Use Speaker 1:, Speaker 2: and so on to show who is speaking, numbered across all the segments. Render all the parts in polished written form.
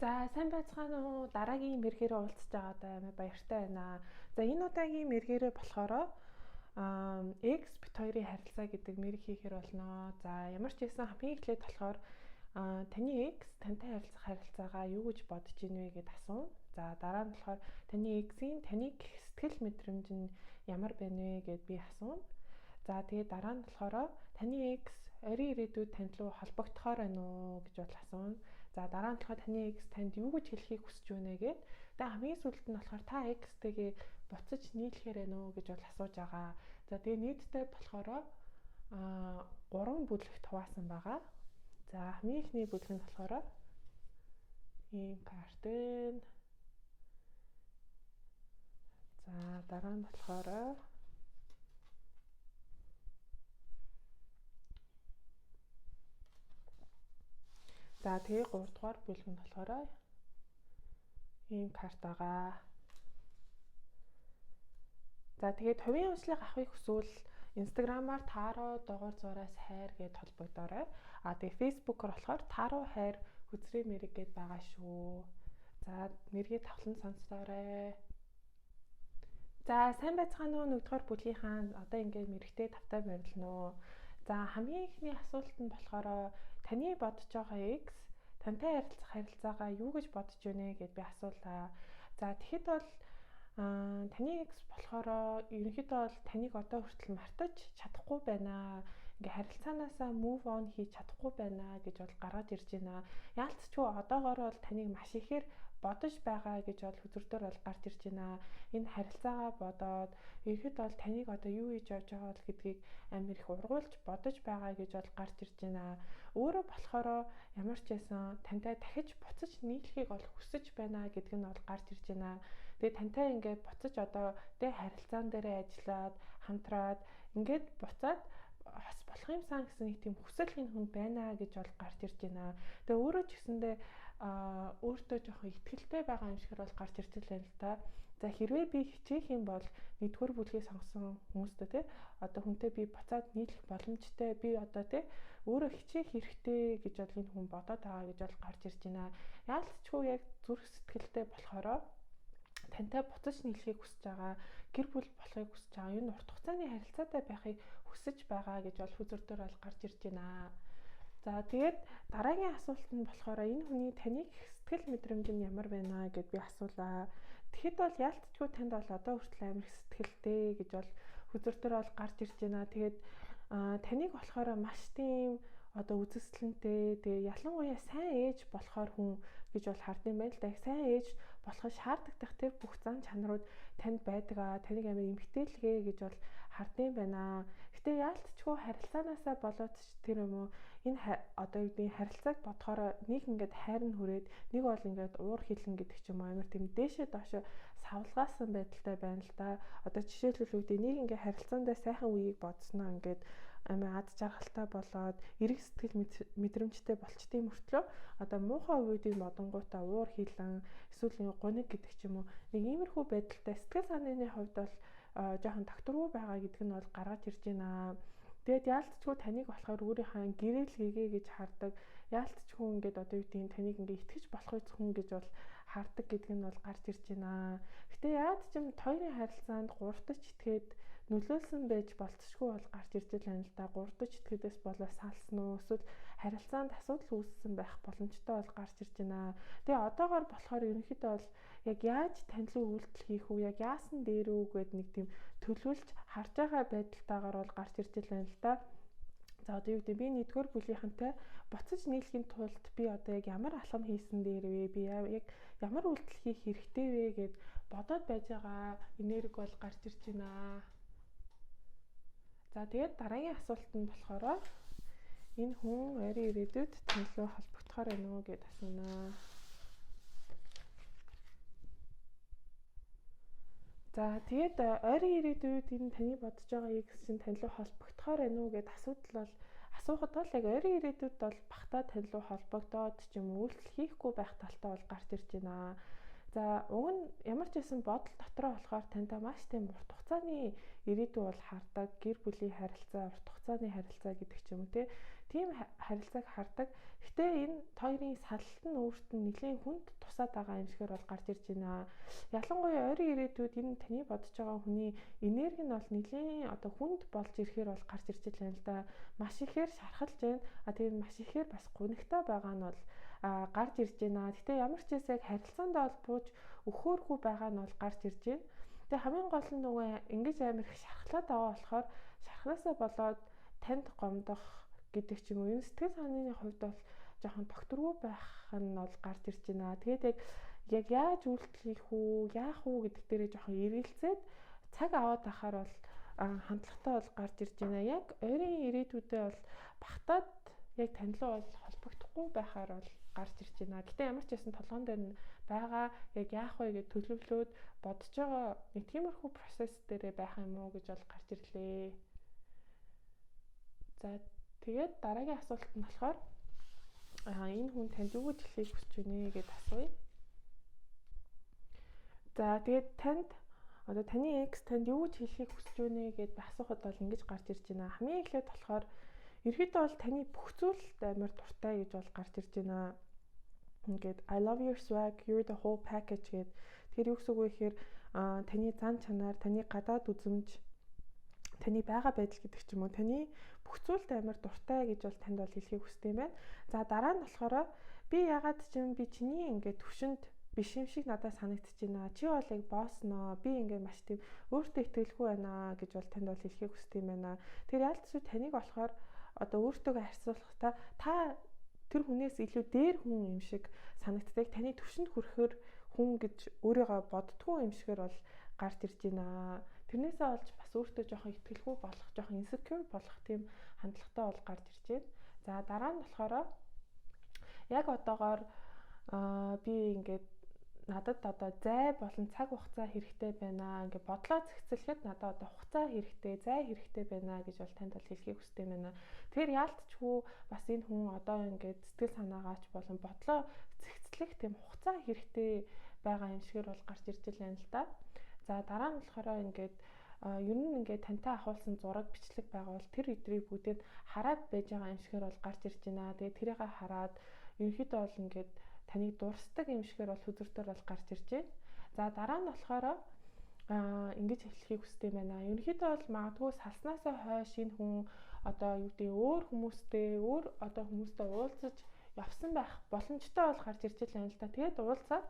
Speaker 1: За сайн байцгаана уу. Дараагийн мэргээрээ уулзч байгаадаа амар баяртай байна. За энэ удаагийн мэргээрээ болохоор X бит хоёрын харилцаа гэдэг мэрэг хийхээр болно. За ямар ч байсан хамгийн эхлээд болохоор таны X тантай харилцах харилцаагаа юу гэж бодож ийн вэ гэд асуув. За дараа нь болохоор таны X-ийн таныг сэтгэл мэдрэмж нь ямар байна вэ гэд би асуув. За тэгээд дараа нь болохоор таны X орой ирээдүйд тань руу холбогдохоор байна уу гэж бол асуув. За дараа нь болохоор таны X танд юу гэж хэлхийг хүсэж байна гэд. Тэгээ хамгийн сүүлд нь болохоор та X-тэйгээ буцаж нийлэхээр байна уу гэж бол асууж байгаа. За тэгээ нийтдээ болохоор 3 бүлэгт хуваасан байгаа. За хамгийн ихний бүлэг нь болохоор ийм карт байна. За дараа нь болохоор за тэгээ 3 дугаар бүлэг нь болохоор ийм карт байгаа. За тэгээд хувийн онцлог авахыг хүсвэл Instagram-аар таароо дугаар зураас хайр гэд холбогдоорой. Тэгээ Facebook-оор болохоор тааруу хайр хүзрээ мэрэг гэд байгаа шүү. За мэргээ тавлан сонсоорой. За сайн байцгаана уу нэгдүгээр бүлгийнхаа одоо ингээд мэрэгтэй тавтай барилна уу. За хамгийн ихний асуулт нь болохоор таны бодож байгаа X тантай харилцах харилцаагаа юу гэж бодож байна гэд би асуулаа. За тэгэхэд бол таны X болохоор ерөнхийдөө бол таныг одоо хүртэл мартаж чадахгүй байна. Ингээ харилцаанаасаа move on хийж чадахгүй байна гэж бол гаргаж ирж байна. Яалтчгүй одоогоор бол таныг маш ихээр бодож байгаа гэж бол хүзрдээр бол гарч ирж байна. Энэ харилцаагаа бодоод ерөнхийдөө бол таныг одоо юу хийж явж байгаа бол гэдгийг амар их ургуулж бодож байгаа гэж бол гарч ирж байна. Өөрөө болохоор ямар ч байсан тантай дахиж буцаж нийлхийг бол хүсэж байна гэдг нь бол гарч ирж байна. Тэгээ тантай ингээд буцаж одоо тэ харилцаан дээрээ ажиллаад хамтраад ингээд буцаад бас болох юмсан гэсэн нэг тийм хүсэл энэ хүн байна гэж бол гарч ирж байна. Тэгээ өөрөө ч гэсэндээ өөртөө жоохон ихтгэлтэй байгаа юм шиг бол гарч ирж байна л та. За хэрвээ би хичээх юм бол нэгдүгээр бүлгийг сонгосон хүмүүстээ те одоо хүнтэй би буцаад нийлэх боломжтой би одоо те өөрөө хичээх хэрэгтэй гэж бол энэ хүн бодоод байгаа гэж бол гарч ирж байна. Яалтчгүй яг зүрх сэтгэлтэй болохоро тантай буцаж нийлхийг хүсэж байгаа, гэр бүл болохыг хүсэж байгаа, энэ урт хугацааны харилцаатай байхыг хүсэж байгаа гэж бол хүзрдээр бол гарч ирж байна. За тэгээд дараагийн асуулт нь болохоор энэ хүний таныг сэтгэл мэдрэмж нь ямар байна гэд би асуулаа. Тэгэхэд бол яалтчгүй танд бол одоо хүртэл амар их сэтгэлтэй гэж бол хүзрдээр бол гарч ирж байна. Тэгээд таныг болохоор маш тийм одоо үзэсгэлэнтэй тэгээ ялангуяа сайн ээж болохоор хүн гэж бол хардсан байна л да. Сайн ээж болохыг шаарддаг тэр бүх зан чанарууд танд байдаг аа. Таныг амар эмгтээлгээ гэж бол хардсан байна. Гэтэ яалтчгүй харилцаанаасаа болоод ч тэр юм уу энэ одоо юу гэдэг харилцааг бодохоор нэг ингээд хайр нь хүрээд нэг бол ингээд уур хилэн гэдэг ч юм уу амар тийм дээшээ доошоо савлгаасан байдалтай байна л да. Одоо жишээлбэл үү нэг ингээд харилцаандаа сайхан үеийг бодсноо ингээд амар ад жаргалтай болоод эрэг сэтгэл мэдрэмжтэй болчтын мөртлөө одоо муухай үеийн модонгуудаа уур хилэн эсвэл гуниг гэдэг ч юм уу нэг иймэрхүү байдалтай сэтгэл санааны хувьд бол жоохон докторгүй байгаа гэдэг нь бол гаргаж ирж байна. Тэгээд яалтчгүй таныг болохоор өөрийнхөө гэрэл гэгээ гэж хардаг. Яалтчгүй ингээд одоо юу гэдэг таныг ингээд итгэж болох үс хүн гэж бол хардаг гэдэг нь бол гарч ирж байна. Гэтэ яад ч юм хоёрын харилцаанд гуравдаж итгээд нөлөөлсөн байж болцсохгүй бол гарч ирж байна л да. Гуравдаж итгээдээс болоо салсан уу эсвэл харилцаанд асуудал үүссэн байх боломжтой бол гарч ирж байна. Тэгээ одоогоор болохоор ерөнхийдөө бол яг яаж танилуу үйлдэл хийх үү, яг яасан дээр үү гэдэг нэг тийм төлөвлөж харж байгаа байдалтайгаар бол гарч ирж байна л да. За одоо юу гэдэг би нэгдүгээр бүлгийнхэнтэй буцаж нийлхийн тулд би одоо яг ямар алхам хийсэн дээр вэ? Би яг ямар үйлдэл хийх хэрэгтэй вэ гэд бодоод байж байгаа энерги бол гарч ирж байна. За тэгээд дараагийн асуулт нь болохоор энэ хүн ойрын ирээдүйд тань руу холбогдохоор байна уу гэд асууна. За тэгээд ойрын ирээдүйд энэ таны бодож байгаа X чинь тань руу холбогдохоор байна уу гэд асуудал бол асуухад бол яг ойрын ирээдүйд бол багтаа тань руу холбогдоод ч юм уу үйлдэл хийхгүй байх талтай бол гарч ирж байна. За уг нь ямар ч байсан бодол дотроо болохоор тантай маш тийм урт хугацааны ирээдүй бол хардаг, гэр бүлийн харилцаа, урт хугацааны харилцаа гэдэг ч юм уу тийм харилцааг хардаг. Гэтэ энэ хоёрын салалт нь өөрт нь нэлийн хүнд тусаад байгаа юм шигээр бол гарч ирж байна. Ялангуяа ойрын ирээдүйд энэ таны бодож байгаа хүний энерги нь бол нэлийн одоо хүнд болж ирэхээр бол гарч ирж байна л да. Маш ихээр шархалж байна. Тэгээд маш ихээр бас гунигтай байгаа нь бол гарч ирж байна. Гэтэ ямар ч байсан яг харилцаанд бол бууж өхөөргүй байгаа нь бол гарч ирж байна. Тэгээ хамгийн гол нь нөгөө ингэж амар их шархлаад байгаа болохоор шархнаасаа болоод танд гомдох гэдэг ч юм уу. Энэ сэтгэл санааны хувьд бол жоохон тогтворгүй байх нь бол гарч ирж байна. Тэгээд яг яаж үйлдэл хийх үү, яах үү гэдэг дээрээ жоохон эргэлзээд цаг аваад ахаар бол хандлагатай бол гарч ирж байна. Яг ойрын ирээдүйдээ бол багтаад яг танилуу бол холбогдохгүй байхаар бол гарч ирж байна. Гэтэ ямар ч байсан толгоон дээр нь байгаа яг яах вэ гэж төлөвлөөд бодож байгаа нэг тиймэрхүү процесс дээрээ байх юм уу гэж бол гарч ирлээ. За тэгээд дараагийн асуулт нь болохоор энэ хүн танд юу гэж хэлхийг хүсэж байна гэдээ асууя. За тэгээд одоо таны экс танд юу гэж хэлхийг хүсэж байна гэдээ асуухад бол ингэж гарч ирж байна. Хамгийн эхлээд болохоор ерөөдөө бол таны бүх зүйлд амар дуртай гэж бол гарч ирж байна. Ингээд I love your swag, you're the whole package гэд тэр юу гэсэн үг вэ гэхээр таны зан чанар, таны гадаад үзмж, таны байгаа байдал гэдэг ч юм уу, таны бүх зүйлд амар дуртай гэж бол танд бол хэлхийг хүсдэг юм байна. За дараа нь болохоор би ягаад ч юм би чиний ингээд төвшөнд биш юм шиг надад санагдаж байна. Чи бол яг босс нөө. Би ингээд маш тийм өөртөө итгэлгүй байна гэж бол танд бол хэлхийг хүсдэг юм байна. Тэр яалтчгүй таныг болохоор одоо өөртөөгөө харьцуулахдаа та тэр хүнээс илүү дээр хүн юм шиг санагддаг. Таны төвшөнд хүрэхээр хүн гэж өөрийгөө боддгоо юм шигээр бол гарч ирж байна. Тэрнээсээ олж бас өөртөө жоохон итгэлгүй болох, жоохон insecure болох тийм хандлагатай бол гарч ирж байна. За дараа нь болохоор яг одоогоор би ингээд надад одоо зай болон цаг хугацаа хэрэгтэй байна. Ингээд бодлоо зэгцлэхэд надад одоо хугацаа хэрэгтэй, зай хэрэгтэй байна гэж бол танд бол хэлхийг хүсдэг юм байна. Тэгэхээр яалтчгүй бас энэ хүн одоо ингээд сэтгэл санаагаач болон бодлоо зэгцлэх тийм хугацаа хэрэгтэй байгаа юм шигээр бол гарч ирж байна л да. За дараа нь болохоор ингээд ер нь ингээд тантай ахуулсан зураг бичлэг байгаа бол тэр өдрийг бүгдийг хараад байж байгаа юм шигээр бол гарч ирж байна. Тэгээд тэрийг хараад ерөнхийдөө бол ингээд таныг дурсдаг юм шигээр бол хүзүртээр бол гарч ирж байна. За дараа нь болохоор ингэж хэлхийг хүсдэг юм байна. Ерөнхийдөө бол магадгүй салснаасаа хойш энэ хүн одоо юу гэдэг өөр хүмүүстэй уулзаж явсан байх боломжтой бол гарч ирж байна л да. Тэгээд уулзаад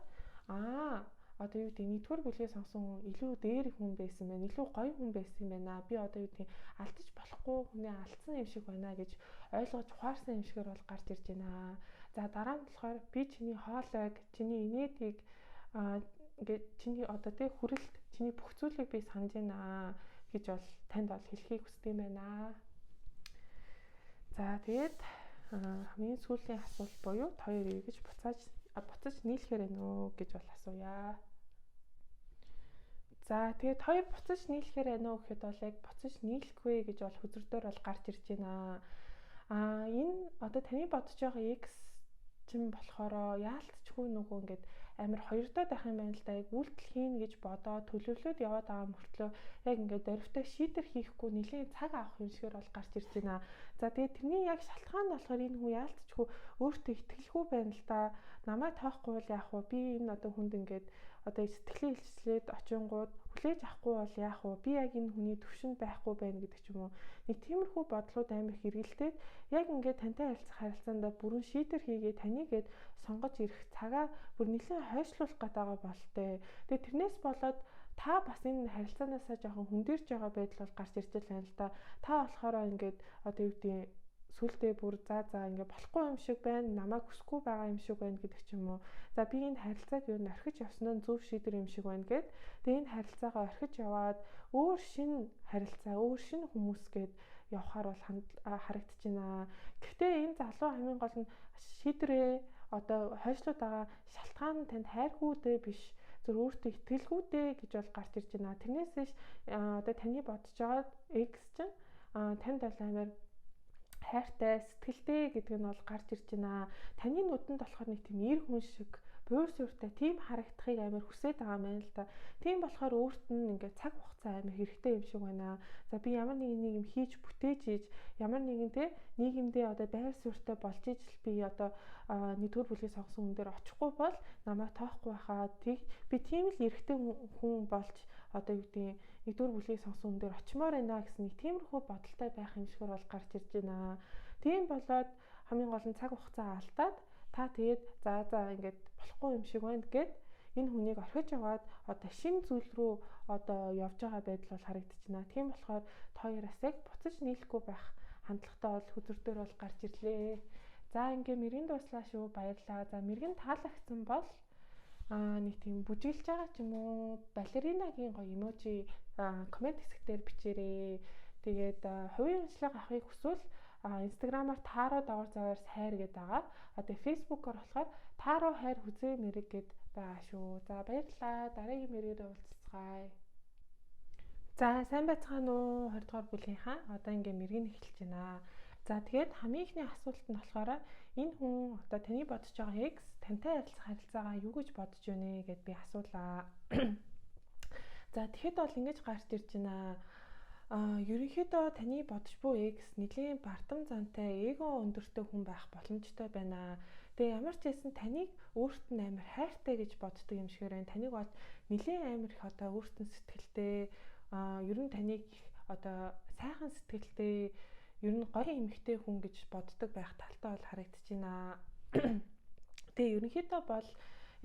Speaker 1: одоо юу гэдэг нэгдүгээр бүлгээ сонсон хүн илүү дээр хүн байсан байна. Илүү гоё хүн байсан юм байна. Би одоо юу гэдэг алдаж болохгүй хүнээ алдсан юм шиг байна гэж ойлгож ухаарсан юм шигээр бол гарч ирж байна. За дараа нь болохоор би чиний хоолойг, чиний инээдийг ингээд чиний одоо тэг хүрэлт, чиний бүх зүйлийг би санаж байна гэж бол танд бол хэлхийг хүсдэг юм байна. За тэгээд хамгийн сүүлийн асуулт буюу хоёр эргэж буцаж нийлэхээр байна уу гэж бол асууя. За тэгээд хоёр буцаж нийлэхээр байна уу гэхэд бол яг буцаж нийлэхгүй гэж бол хүзүртээр бол гарч ирж байна. Энэ одоо таны бодож байгаа X чин болохоор яалтчгүй нөгөө ингээд амар хоёрдоо байх юм байна л да. Яг үйлдэл хийн гэж бодоод төлөвлөд яваад байгаа мөртлөө яг ингээд дөрвтэй шийдвэр хийхгүй нэлийн цаг авах юм шигээр бол гарч ирж байна. За тэгээд тэрний яг шалтгаан нь болохоор энэ хүн яалтчгүй өөртөө итгэлгүй байна л да. Намайг тоохгүй бол яах вэ? Би энэ одоо хүнд ингээд одоо сэтгэлийн илчлээд очингууд хүлээж авахгүй бол яах вэ? Би яг энэ хүний төвшөнд байхгүй байна гэдэг ч юм уу. Нэг тиймэрхүү бодлууд амар их эргэлдээд яг ингээд тантай харилцаанд бүрэн шийдвэр хийгээд танийгээд сонгож ирэх цагаа бүр нэлээд хойшлуулах гэдэг болтой. Тэгээд тэрнээс болоод та бас энэ харилцаанаасаа жоохон хөндөрж байгаа байдал бол гарч ирж байна л да. Та болохоор ингээд одоо юу гэдэг сүултээ бүр ингээ болохгүй юм шиг байна, намайг хүсэхгүй байгаа юм шиг байна гэдэг ч юм уу. За би энэ харилцааг юу н орхиж явсан нь зөв шийдвэр юм шиг байна гэд. Тэгээ энэ харилцаагаа орхиж яваад өөр шинэ харилцаа, өөр шинэ хүмүүс гээд явхаар бол харагдаж байна. Гэхдээ энэ залуу хамгийн гол нь шийдвэрээ одоо хойшлууд байгаа шалтгаан нь танд хайргүйдээ биш, зөв өөртөө итгэлгүйдээ гэж бол гарч ирж байна. Тэрнээс биш одоо таны бодож байгаа X чинь танд бол амар хайртай, сэтгэлтэй гэдэг нь бол гарч ирж байна. Таны нүдэнд болохоор нэг тийм эр хүн шиг буур суурьтай тийм харагдахыг амар хүсэж байгаа юм байна л да. Тийм болохоор өөрт нь ингээд цаг хугацаа амар хэрэгтэй юм шиг байна. За би ямар нэг юм хийж бүтээж ийж ямар нэгэн те нийгэмдээ одоо байр суурьтай болж ижил би одоо нэгдүгээр бүлгийн сонгосон хүн дээр очихгүй бол намайг тоохгүй байхаа. Би тийм л эрэгтэй хүн болж одоо юу гэдэг нэгдүгээр бүлгийн сонгосон хүн дээр очимоор байна гэсэн нэг тиймэрхүү бодолтой байх юм шигэр бол гарч ирж байна. Тийм болоод хамгийн гол нь цаг хугацаа алдаад та тэгээд за ингээд болохгүй юм шиг байна гэд энэ хүнийг орхиж аваад одоо шинэ зүйл рүү одоо явж байгаа байдал бол харагдчихна. Тийм болохоор тооёроос яг буцаж нийлэхгүй байх хандлагатай бол хүзэр дээр бол гарч ирлээ. За ингээ мэрэгэн дуслаа шүү, баярлаа. За мэрэгэн таалагдсан бол нэг тийм бүжиглж байгаа ч юм уу балеринагийн гоё эможи коммент хэсгээр бичээрэй. Тэгээд хувийн уншлага авахыг хүсвэл инстаграмаар таро дагвар заваар хайр гэдэг байгаа. Одоо фейсбүүкээр болохоор таро хайр хүзээ мэрэг гэд байгаа шүү. За баярлалаа. Дараагийн мэрэгээрээ уулзцгаая. За сайн байцгаана уу 20 дугаар бүлгийнхаа одоо ингээ мэрэг нь эхэлж байна. За тэгээд хамгийн ихний асуулт нь болохоор энэ хүн одоо таны бодож байгаа X тантай харилцах харилцаагаа юу гэж бодож байна гэд би асуулаа. За тэгэхэд бол ингэж гарч ирж байна. Ерөнхийдөө таны бодож буй X нэлийн бардам зантай эго өндөртэй хүн байх боломжтой байна. Тэгээ ямар ч байсан таныг өөрт нь амар хайртай гэж боддог юм шиг байна. Таныг бол нэлийн амар их одоо өөрт нь сэтгэлтэй ер нь таныг одоо сайхан сэтгэлтэй ер нь гоё эмэгтэй хүн гэж боддог байх талтай бол харагдаж байна. Тэгээ ерөнхийдөө бол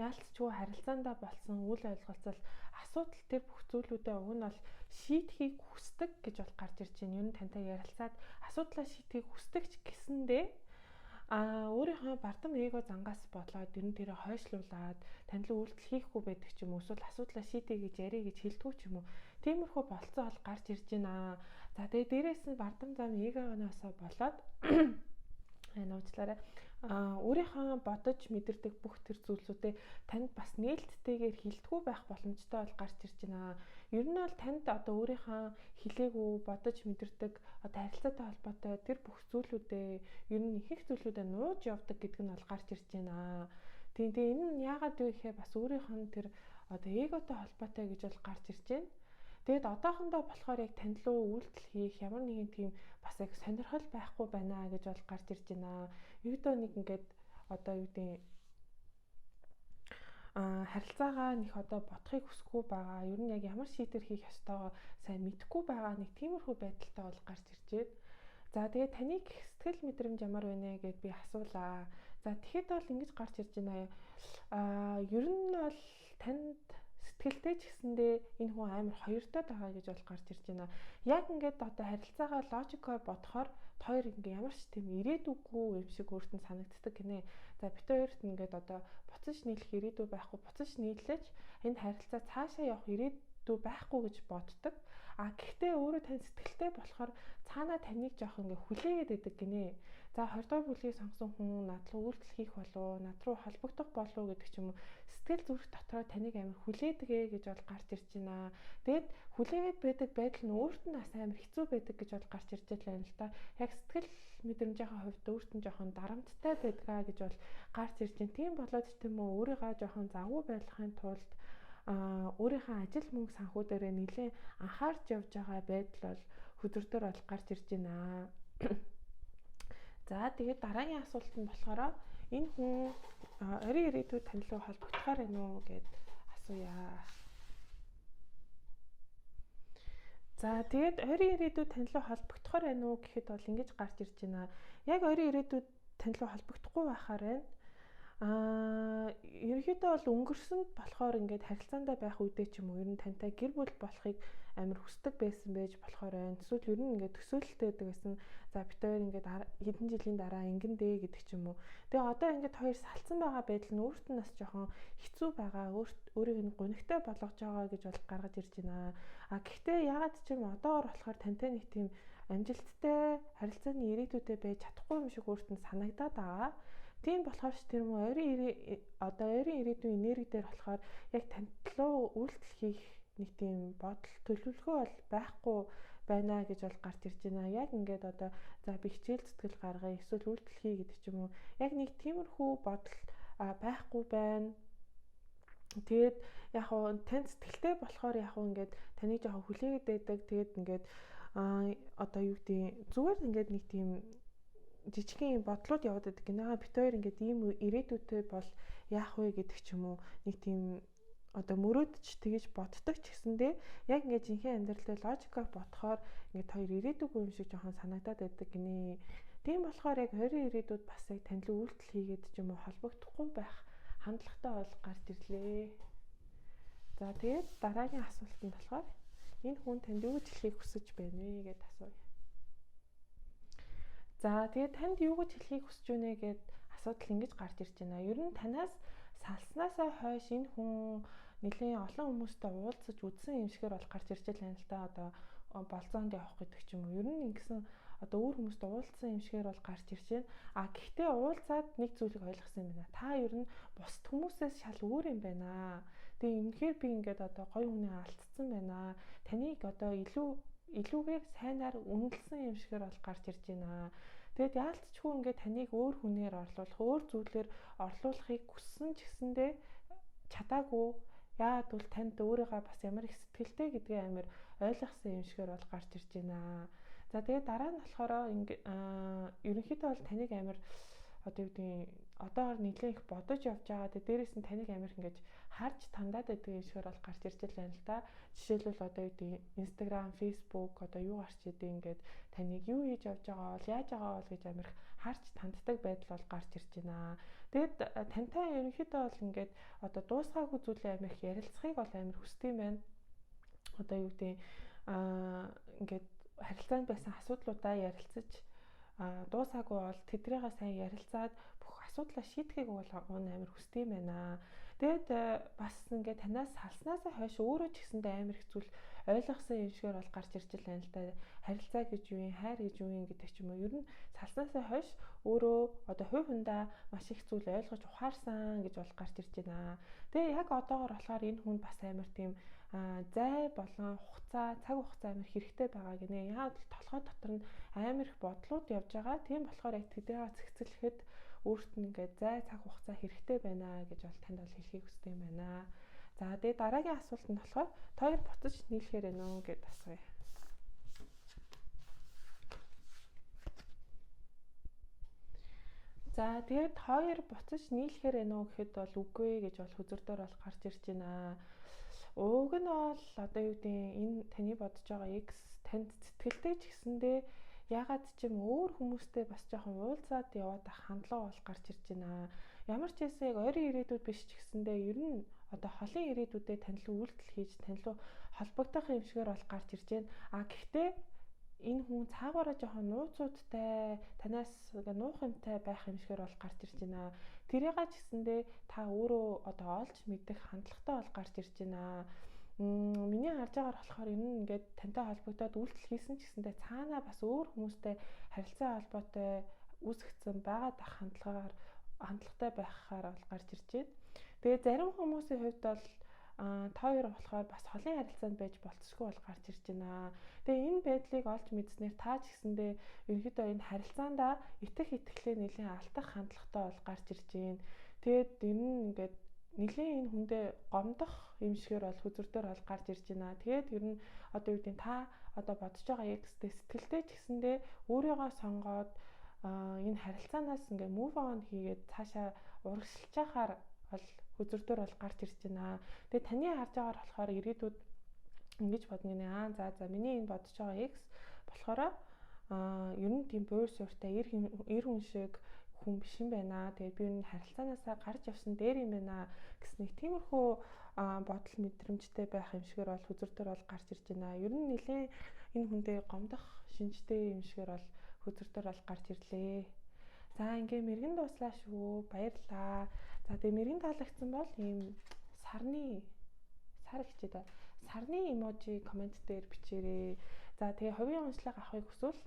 Speaker 1: яалтчгүй харилцаандаа болсон үйл ойлголцол асуудал тэр бүх зүйлүүдээ уг нь бол шийдэхийг хүсдэг гэж бол гарч ирж байна. Ер нь тантай ярилцаад асуудлаа шийдэхийг хүсдэг ч гэсэндээ өөрийнхөө бардам эго зангаас болоод ер нь тэрэ хойшлуулад танд л үйлдэл хийхгүй байдаг ч юм уу эсвэл асуудлаа шийдэе гэж ярих гэж хэлдэг ч юм уу. Тиймэрхүү болцоо бол гарч ирж байна. За тэгээ дээрээс нь бардам зам эгоноосоо болоод нууцлаарай өөрийнхөө бодож мэдэрдэг бүх тэр зүйлсүүдээ танд бас нээлттэйгээр хэлдэггүй байх боломжтой бол гарч ирж байна. Ер нь бол танд одоо өөрийнхөө хэлээгүй бодож мэдэрдэг одоо харилцаатай холбоотой тэр бүх зүйлүүдээ ер нь их зүйлүүдээ нууж явдаг гэдэг нь бол гарч ирж байна. Тэгээ энэ нь яагаад вэ гэхээр бас өөрийнхөө тэр одоо эготой холбоотой гэж бол гарч ирж байна. Тэгэд одоохондоо болохоор яг танд руу үйлдэл хийх ямар нэгэн тийм бас яг сонирхол байхгүй байна гэж бол гарч ирж байна. Ердөө нэг ингээд одоо юу гэдэг харилцаагаа нэг одоо бодохыг хүсэхгүй байгаа. Ер нь яг ямар шийдвэр хийх ёстойгоо сайн мэдэхгүй байгаа нэг тиймэрхүү байдалтай бол гарч иржээд. За тэгээд таны сэтгэл мэдрэмж ямар байна гэд би асуулаа. За тэгэхэд бол ингэж гарч ирж байна. Ер нь бол танд сэтгэлтэй ч гэсэндээ энэ хүн амар хоёртой байгаа гэж бол гарч ирж байна. Яг ингээд одоо харилцаагаа логикоор бодохоор хоёр ингээ ямар ч тийм ирээдүггүй юм шиг өөрт нь санагддаг гинэ. За бит хоёрт ингээд одоо буцаж нийлэх ирээдүй байхгүй буцаж нийллэж энэ харилцаа цаашаа явах ирээдүй байхгүй гэж боддог. Гэхдээ өөрөө тань сэтгэлтэй болохоор цаанаа таныг жоох ингээ хүлээгээд байдаг гинэ. За 20 дугаар бүлгийг сонгосон хүн над руу үйлдэл хийх болов над руу холбогдох болов гэдэг ч юм уу сэтгэл зүрх дотроо таныг амар хүлээдэг гэж бол гарч ирж байна. Тэгэд хүлээгээд байдаг байдал нь өөрт нь бас амар хэцүү байдаг гэж бол гарч ирж байна л да. Яг сэтгэл мэдрэмжийн хувьд өөрт нь жоохон дарамттай байдгаа гэж бол гарч ирж байна. Тийм болоод ч юм уу өөрийгөө жоохон завгүй байлгахын тулд өөрийнхөө ажил мөнгө санхүү дээрээ нэлээд анхаарч явж байгаа байдал бол хөдөртөр бол гарч ирж байна. За тэгээд дараагийн асуулт нь болохоор энэ хүн орой ирээдүйд тань руу холбогдохоор байна уу гэд асууя. За тэгээд орой ирээдүйд тань руу холбогдохоор байна уу гэхэд бол ингэж гарч ирж байна. Яг орой ирээдүйд тань руу холбогдохгүй байхаар байна. Ерөнхийдөө бол өнгөрсөнд болохоор ингээд харилцаандаа байх үедээ ч юм уу ер нь тантай гэр бүл болохыг амар хүсдэг байсан байж болохоор байна. Эсвэл ер нь ингээд төсөөлөлтэй байдаг гэсэн. За бит хоёр ингээд хэдэн жилийн дараа ингэн дээ гэдэг ч юм уу. Тэгээ одоо ингээд хоёр салцсан байгаа байдал нь өөрт нь бас жоохон хэцүү байгаа. Өөрийг нь гонигтай болгож байгаа гэж бол гаргаж ирж байна. Гэхдээ ягаад ч юм одоогор болохоор тантай нэг тийм амжилттай харилцааны ирээдүйдээ байж чадахгүй юм шиг өөрт нь санагдаад байгаа. Тийм болохоор ч тэр мөн ойрын ирээдүйн энерги дээр болохоор яг тантлуу үйлдэл хийх нэг тийм бодол төлөвлөгөө бол байхгүй байна гэж бол гарч ирж байна. Яг ингээд одоо за би хичээл зүтгэл гаргая, эсвэл үйлдэл хий гэдэг ч юм уу. Яг нэг тиймэрхүү бодол байхгүй байна. Тэгээд яг уу тань сэтгэлтэй болохоор яг уу ингээд таныг жоохон хүлээгээд байдаг. Тэгээд ингээд одоо юу гэдэг зүгээр ингээд нэг тийм жижигхэн бодлууд яваад байдаг гинэ. Бид хоёр ингээд ийм ирээдүйтэй бол яах вэ гэдэг ч юм уу нэг тийм одоо мөрөөдч тэгэж боддог ч гэсэндээ яг ингээд жинхэнэ амьдралдаа логикоор бодохоор ингээд хоёр ирээдүйгүй юм шиг жоохон санагдаад байдаг гинэ. Тийм болохоор яг 20 ирээдүйд бас яг танилан үйлдэл хийгээд ч юм уу холбогдохгүй байх хандлагатай бол гарч ирлээ. За тэгээд дараагийн асуулт нь болохоор энэ хүн танд юу гэж хэлхийг хүсэж байна вэ гэд асууя. За тэгээд танд юу гэж хэлхийг хүсэж байна гэд асуудал ингэж гарч ирж байна. Ер нь танаас салснаасаа хойш энэ хүн нэлээд олон хүмүүстэй уулзаж үзсэн юм шигээр бол гарч ирж байна л да. Одоо болзоонд явах гэдэг ч юм уу. Ер нь ингэсэн одоо өөр хүмүүстэй уулзсан юм шигээр бол гарч ирж байна. А гэхдээ уулзаад нэг зүйлийг ойлгосон юм байна. Та ер нь бусд хүмүүсээс шал өөр юм байна. Тэгээ үнэхээр би ингээд одоо гоё хүнээ алдсан байна. Таныг одоо илүүгээр сайнаар үнэлсэн юм шигээр бол гарч ирж байна. Тэгэд яалтчгүй ингээд таныг өөр хүнээр орлуулах, өөр зүйлээр орлуулахыг хүссэн ч гэсэндээ чадаагүй. Яад бол танд өөрийгөө бас ямар их сэтгэлтэй гэдгээ амар ойлгосон юм шигээр бол гарч ирж байна. За тэгээд дараа нь болохоор ерөнхийдөө бол таныг амар одоо юу гэдэг одоогор нэлээд их бодож явж байгаа. Тэгээд дээрээс нь таныг амар ингэж харж тандаад байдаг юм шигээр бол гарч ирж байна л да. Жишээлбэл одоо юу гэдэг Instagram, Facebook одоо юу гарч идэв ингээд таныг юу хийж явж байгаа бол яаж байгаа бол гэж амар харж танддаг байдал бол гарч ирж байна. Тэгээд тантай ерөнхийдөө бол ингээд одоо дуусгаагүй зүйлээ амар их ярилцахыг бол амар хүсдэг юм байна. Одоо юу гэдэг ингээд харилцаанд байсан асуудлуудаа ярилцаж дуусаагүй бол тэдрийгээ сайн ярилцаад бүх асуудлаа шийдэхийг бол амар хүсдэг юм байна. Тэгээд бас ингээд танаас салснаасаа хойш өөрөө ч гэсэндээ амар их зүйл ойлгосон юм шигээр бол гарч ирж байна л да. Харилцаа гэж юу юм, хайр гэж юу юм гэдэг ч юм уу. Ер нь салснаасаа хойш өөрөө одоо хувь хүндээ маш их зүйл ойлгож ухаарсан гэж бол гарч ирж байна. Тэгээ яг одоогор болохоор энэ хүн бас амар тийм зай болон цаг хугацаа амар хэрэгтэй байгаа гинэ. Яг толгой дотор нь амар их бодлууд явж байгаа. Тийм болохоор яг тэдээ цэгцлэхэд өөрт нь ингээд зай цаг хугацаа хэрэгтэй байна гэж бол танд бол хэлхийг хүсдэг юм байна. За тэгээ дараагийн асуулт нь болохоор та хоёр буцаж нийлэхээр байна уу гэд асууя. За тэгээд хоёр буцаж нийлэхээр байна уу гэхэд бол үгүй гэж бол хөзөрдөр бол гарч ирж байна. Уг нь бол одоо юу гэдэг энэ таны бодож байгаа X танд сэтгэлтэй ч гэсэндээ ягаад ч юм өөр хүмүүстэй бас жоохон уулзаад яваад хандлага бол гарч ирж байна. Ямар ч хэсэг яг ойрын ирээдүйд биш ч гэсэндээ ер нь одоо холын ирээдүйдээ танилан үйлдэл хийж танилан холбогдох юм шигээр бол гарч ирж байна. Гэхдээ энэ хүн цаагаараа жоохон нууцудтай танаас нуух юмтай байх юм шигээр бол гарч ирж байна. Тэрийгээ ч гэсэндээ та өөрөө одоо олж мэдэх хандлагатай бол гарч ирж байна. Миний харж байгаагаар болохоор энэ нь ингээд тантай холбогдоод үйлдэл хийсэн ч гэсэндээ цаанаа бас өөр хүмүүстэй харилцаа холбоотой үүсгэсэн байгаад ах хандлагатай байхаар бол гарч ирж байна. Тэгээ зарим хүмүүсийн хувьд бол та хоёр болохоор бас холын харилцаанд байж болцсохгүй бол гарч ирж байна. Тэгээ энэ байдлыг олж мэдснээр та ч гэсэндээ ерөнхийдөө энэ харилцаандаа итгэх итгэлээ нэлийн алдах хандлагатай бол гарч ирж байна. Тэгээд энэ нь ингээд нэлийн энэ хүндээ гомдох юм шигээр бол хөзөрдөр бол гарч ирж байна. Тэгээд ер нь одоо юу гэдэг та одоо бодож байгаа X-тэй сэтгэлтэй ч гэсэндээ өөрийгөө сонгоод энэ харилцаанаас ингээ move on хийгээд цаашаа урагшилж яхаар бол хөзөрдөр бол гарч ирж байна. Тэгээ таны харж байгаагаар болохоор ирээдүйд ингэж бодно гинэ. За миний энэ бодож байгаа X болохоор ер нь тийм буур сууртай эр хүн шиг хүн биш юм байна. Тэгээд би энэ харилцаанаасаа гарч явсан дээр юм байна гэсэн нэг тиймэрхүү бодол мэдрэмжтэй байх юм шигээр бол хөзөрдөр бол гарч ирж байна. Ер нь нэлээд энэ хүндээ гомдох шинжтэй юм шигээр бол хөзөрдөр бол гарч ирлээ. За ингээ мэрэгэн дууслаа шүү. Баярлалаа. За тэгээ мэрэгэн таалагдсан бол ийм сар хичээд сарны эможи комент дээр бичээрэй. За тэгээ хувийн уншлага авахыг хүсвэл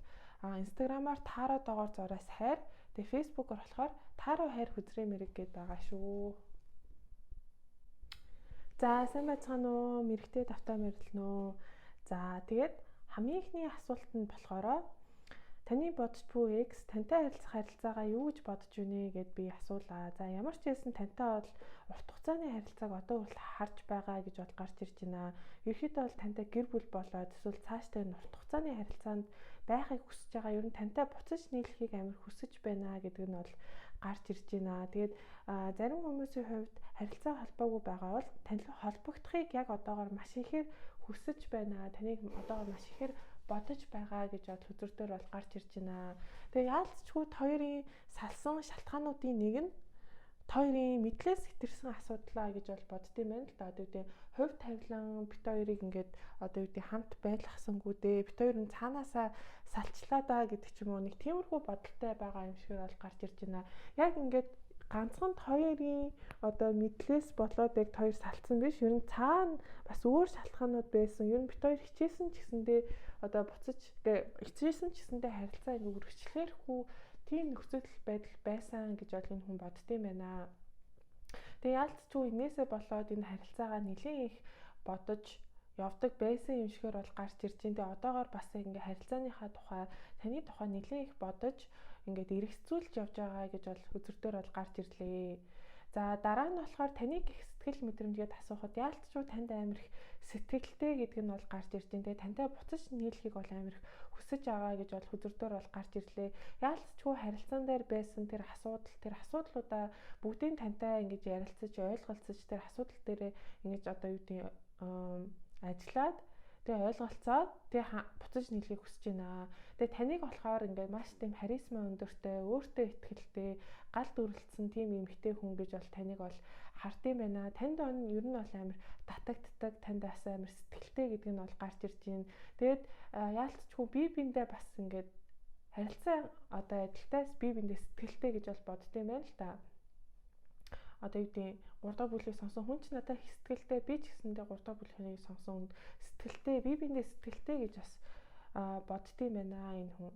Speaker 1: Instagram-аар таараа доогоор зураас хайр, тэгээ Facebook-оор болохоор таараа хайр хүзрээ мэрэг гэдээ байгаа шүү. За сайн байцгаана уу? Мэрэгтэй давтаа мэрэлнэ үү? За тэгээд хамгийн ихний асуулт нь болохоор Таны бодож буй X тантай харилцах харилцаагаа юу гэж бодож байна гэд би асуулаа. За ямар ч хэлсэн тантай бол урт хугацааны харилцааг одоо хүртэл харж байгаа гэж бол гарч ирж байна. Ерөнхийдөө бол тантай гэр бүл болоод эсвэл цаашдаа энэ урт хугацааны харилцаанд байхыг хүсэж байгаа. Ер нь тантай буцаж нийлэхийг амар хүсэж байна гэдэг нь бол гарч ирж байна. Тэгээд зарим хүмүүсийн хувьд харилцаа холбоогүй байгаа бол танилуу холбогдохыг яг одоогоор маш ихээр хүсэж байна. Таныг одоогоор маш ихээр бодож байгаа гэж бод хөзөрдөр бол гарч ирж байна. Тэгээ яалтчгүй хоёрын салсан шалтгаануудын нэг нь хоёрын мэдлээс хэтэрсэн асуудлаа гэж бол боддtiin байна л да. Одоо үгүй хувь тавилан бит хоёрыг ингээд одоо үгүй хамт байлгахсангүй дээ. Бит хоёр нь цаанаасаа салчлаа да гэдэг ч юм уу нэг тиймэрхүү бодолтой байгаа юм шиг бол гарч ирж байна. Яг ингээд ганцхан хоёрын одоо мэдлээс болоод яг хоёр салцсан биш. Ер нь цаана бас өөр шалтгаанууд байсан. Ер нь бит хоёр хичээсэн ч гэсэндээ одоо буцаж хичээсэн ч гэсэндээ харилцаа ингээ үргэлжлэхгүй тийм нөхцөл байдал байсан гэж бол энэ хүн боддtiin байна. Тэгээ яалтчгүй энээсээ болоод энэ харилцаагаа нэлээд их бодож явдаг байсан юм шигээр бол гарч ирж байна. Тэгээ одоогоор бас ингээ харилцааныхаа тухай таны тухай нэлээд их бодож ингээд эргэцүүлж явж байгаа гэж бол үзэрдөр бол гарч ирлээ. За дараа нь болохоор таны гих сэтгэл мэдрэмжгээд асуухад яалтчгүй танд амар их сэтгэлтэй гэдэг нь бол гарч ирж байна. Тэгээ тантай буцаж нийлэхийг бол амар их хүсэж байгаа гэж бол үзэрдөр бол гарч ирлээ. Яалтчгүй харилцаан дээр байсан тэр асуудлуудаа бүгдийн тантай ингэж ярилцаж ойлголцож тэр асуудал дээрээ ингэж одоо юу гэдэг ажиллаад тэгээ ойлголцоод тэгээ буцаж нийлхийг хүсэж байна. Тэгээ таныг болохоор ингээд маш тийм харизма өндөртэй, өөртөө ихтэй, гал дүрлэлсэн тийм эмэгтэй хүн гэж бол таныг бол хардсан байна. Танд ер нь бол амар татагддаг, танд бас амар сэтгэлтэй гэдэг нь бол гарч ирж байна. Тэгээд яалтчгүй бие биендээ бас ингээд харилцаа одоо адилтаас бие биендээ сэтгэлтэй гэж бол боддtiin байна л да. Одоо юу гэдэг 3 дахь бүлгийг сонсон хүн ч надад их сэтгэлтэй, би ч гэсэндээ 3 дахь бүлгийг сонсон хүнд сэтгэлтэй, бие биендээ сэтгэлтэй гэж бас боддtiin байна энэ хүн.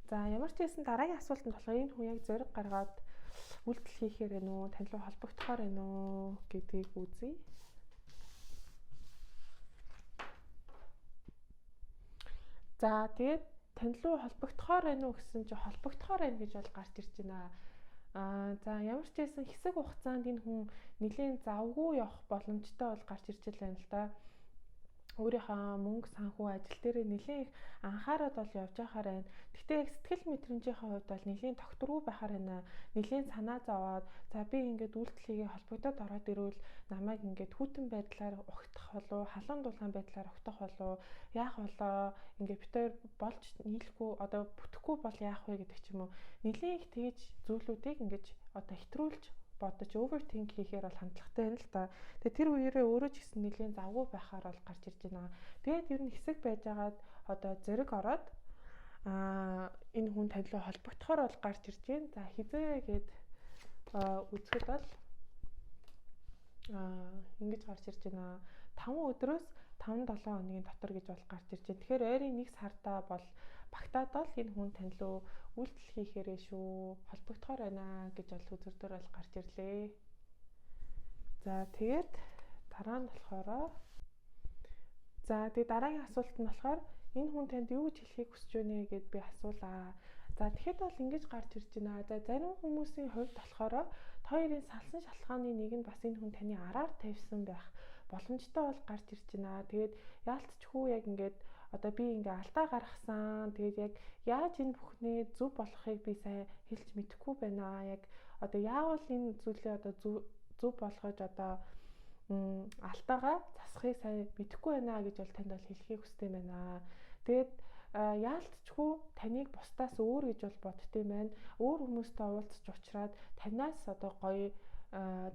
Speaker 1: За ямар ч байсан дараагийн асуултанд болохоор энэ хүн яг зориг гаргаад үйлдэл хийхээр байна уу, тань руу холбогдохоор байна уу гэдгийг үзье. За тэгээд тань руу холбогдохоор байна уу гэсэн чи холбогдохоор байна гэж бол гарч ирж байна. За ямар ч байсан хэсэг хугацаанд энэ хүн нэлийн завгүй явах боломжтой бол гарч ирж байна л да. Өөрийнхөө мөнгө санхүү ажил дээр нэлийн их анхаарал бол явж байхаар байна. Гэхдээ яг сэтгэл мэдрэмжийн хувьд бол нэлийн тогтворгүй байхаар байна. Нэлийн санаа зовоод за би ингээд үйлдэлийгээ холбогдоод ороод ирвэл намайг ингээд хүйтэн байдлаар ухтах болов, халуун дулаан байдлаар ухтах болов, яах болоо, ингээд бит хоёр болж нийлэхгүй одоо бүтэхгүй бол яах вэ гэдэг ч юм уу. Нэлийн их тэгж зүйлүүдийг ингээд одоо хэтрүүлж бодож overthink хийхээр бол хандлагатай байна л да. Тэгээ тэр үеэрээ өөрөө ч гэсэн нэлийн завгүй байхаар бол гарч ирж байна. Тэгээд ер нь хэсэг байжгаад одоо зэрэг ороод энэ хүн танилуу холбогдохоор бол гарч ирж байна. За хизээ гээд үзэхэд бол ингэж гарч ирж байна. 5 өдрөөс 5-7 хоногийн дотор гэж бол гарч ирж байна. Тэгэхээр ойрын 1 сартаа бол багтаад бол энэ хүн танилуу үйлдэл хийхээрээ шүү, холбогдохоор байна гэж бол үзэрдөр бол гарч ирлээ. За тэгээд дараа нь болохоор тэгээд дараагийн асуулт нь болохоор энэ хүн танд юу гэж хэлхийг хүсэж байна гэд би асуулаа. За тэгэхэд бол ингэж гарч ирж байна. За зарим хүмүүсийн хувьд болохоор хоёрын салсан шалтгааны нэг нь бас энэ хүн таны араар тавьсан байх боломжтой бол гарч ирж байна. Тэгээд яалтчгүй яг ингээд одоо би ингээ алдаа гаргасан. Тэгээд яг яаж энэ бүхнээ зөв болгохыг би сайн хэлж мэдэхгүй байна. Яг одоо яавал энэ зүйлээ одоо зөв болгож одоо алдаагаа засахыг сайн мэдэхгүй байна гэж бол танд бол хэлхийг хүсдэг юм байна. Тэгээд яалтчгүй таныг бусдаас өөр гэж бол боддtiin байна. Өөр хүмүүстэй уулзч уулзраад танаас одоо гоё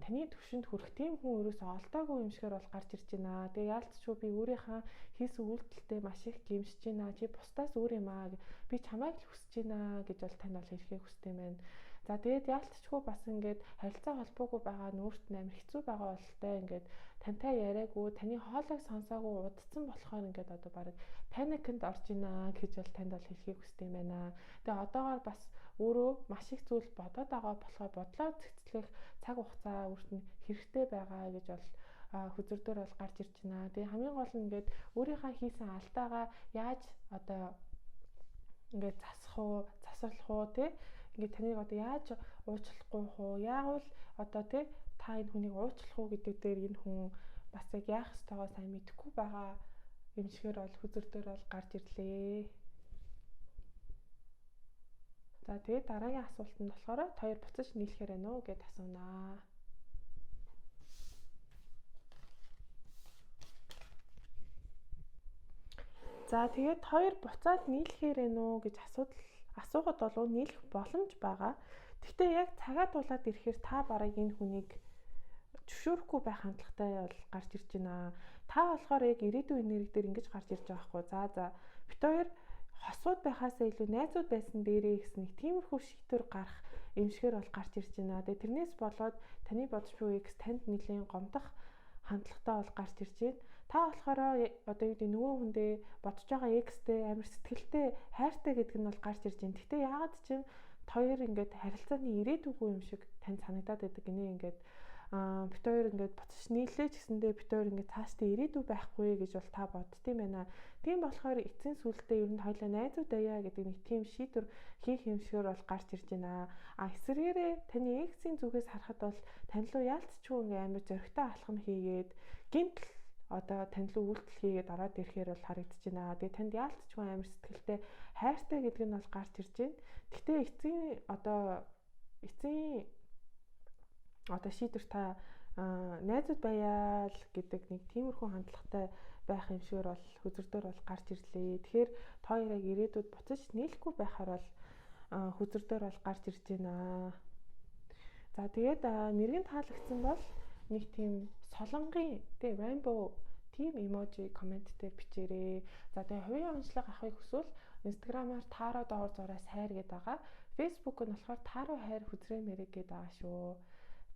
Speaker 1: таны төвшөнд хүрэх тийм хүн өөрөөсөө олдоогүй юм шигээр бол гарч ирж байна. Тэгээ яалтчгүй би өөрийнхөө хийсэн үйлдэлтэй маш их гэмшиж байна. Чи бусдаас өөр юм аа. Би чамайг л хүсэж байна гэж бол тань бол хэлхийг хүсдэг юм байна. За тэгээд яалтчгүй бас ингээд харилцаа холбоогүй байгаа нүүрт амар хэцүү байгаа бололтой ингээд тантай яриаггүй, таны хоолойг сонсоогүй удцсан болохоор ингээд одоо баг паникэнд орж байна гэж бол танд бол хэлхийг хүсдэг юм байна. Тэгээ одоогоор бас өөрөө маш их зүйл бодоод байгаа болохоор бодлоо цэцлэх цаг хугацаа өөрт нь хэрэгтэй байгаа гэж бол хүзэрдөр бол гарч ирж байна. Тэгээ хамгийн гол нь ингээд өөрийнхөө хийсэн алдаагаа яаж одоо ингээд засварлах уу тий. Ингээд таныг одоо яаж уучлахгүй хуу? Яавал одоо тий та энэ хүнийг уучлах уу гэдэг дээр энэ хүн бас яг яах ёстойгоо сайн мэдэхгүй байгаа юм шигээр бол хүзэр дээр бол гарч ирлээ. За тэгээд дараагийн асуулт нь болохоор хоёр буцаж нийлэхээр байна уу гэд асуунаа. За тэгээд хоёр буцаад нийлэхээр байна уу гэж асуухад бол нийлэх боломж байгаа. Гэхдээ яг цагаа дуулаад ирэхээр та бараг энэ хүнийг зөвшөөрөхгүй байх хандлагатай бол гарч ирж байна. Та болохоор яг ирээдүйн энерги дээр ингэж гарч ирж байгаа хгүй. За бит хоёр хосууд байхаасаа илүү найзууд байсан дээрээ гэсэн нэг тиймэрхүү шийдвэр гарах юм шигээр бол гарч ирж байна. Тэгээ тэрнээс болоод таны бодож буй X танд нэлийн гомдох хандлагатай бол гарч ирж байна. Та болохоор одоо юу гэдэг нөгөө хүндээ бодож байгаа X-тэй амар сэтгэлтэй хайртай гэдэг нь бол гарч ирж байна. Гэхдээ яагаад ч юм хоёр ингээд харилцааны ирээдүйгүй юм шиг танд санагдаад байдаг гинэ ингээд бит хоёр ингээд буцаж нийллээ ч гэсэндээ бит хоёр ингээд цаашдаа ирээдүй байхгүй гэж бол та боддtiin байна. Тийм болохоор эцсийн сүлдээ ер нь хоёлаа найзууд аяа гэдэг нэг тийм шийдвэр хийх юм шигээр бол гарч ирж байна. Эсвэргээрээ таны X-ийн зүгээс харахад бол тань руу яалтчгүй ингээд амар зөрөгтэй алхам хийгээд гинт одоо тань руу үйлдэл хийгээд ороод ирэхээр бол харагдаж байна. Тэгээ танд яалтчгүй амар сэтгэлтэй хайртай гэдэг нь бол гарч ирж байна. Гэхдээ эцсийн шийдвэр та найзууд байяа л гэдэг нэг тиймэрхүү хандлагатай байх юм шигээр бол хүзэрдөр бол гарч ирлээ. Тэгэхээр та хоёр яг ирээдүйд буцаж нийлэхгүй байхаар бол хүзэрдөр бол гарч ирж байна. За тэгээд мэрэгэн таалагдсан бол нэг тийм солонгийн тий rainbow team emoji коммент дээр бичээрэй. За тэгээд хувийн онцлог авахыг хүсвэл Instagram-аар таараа доор зураас хайр гэдэг байгаа. Facebook нь болохоор тааруу хайр хүзрээ мэрэг гэдэг байгаа шүү.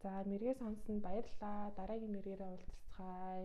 Speaker 1: За мэргээ сонссонд баярлалаа. Дараагийн мэргээрээ уулзцгаая.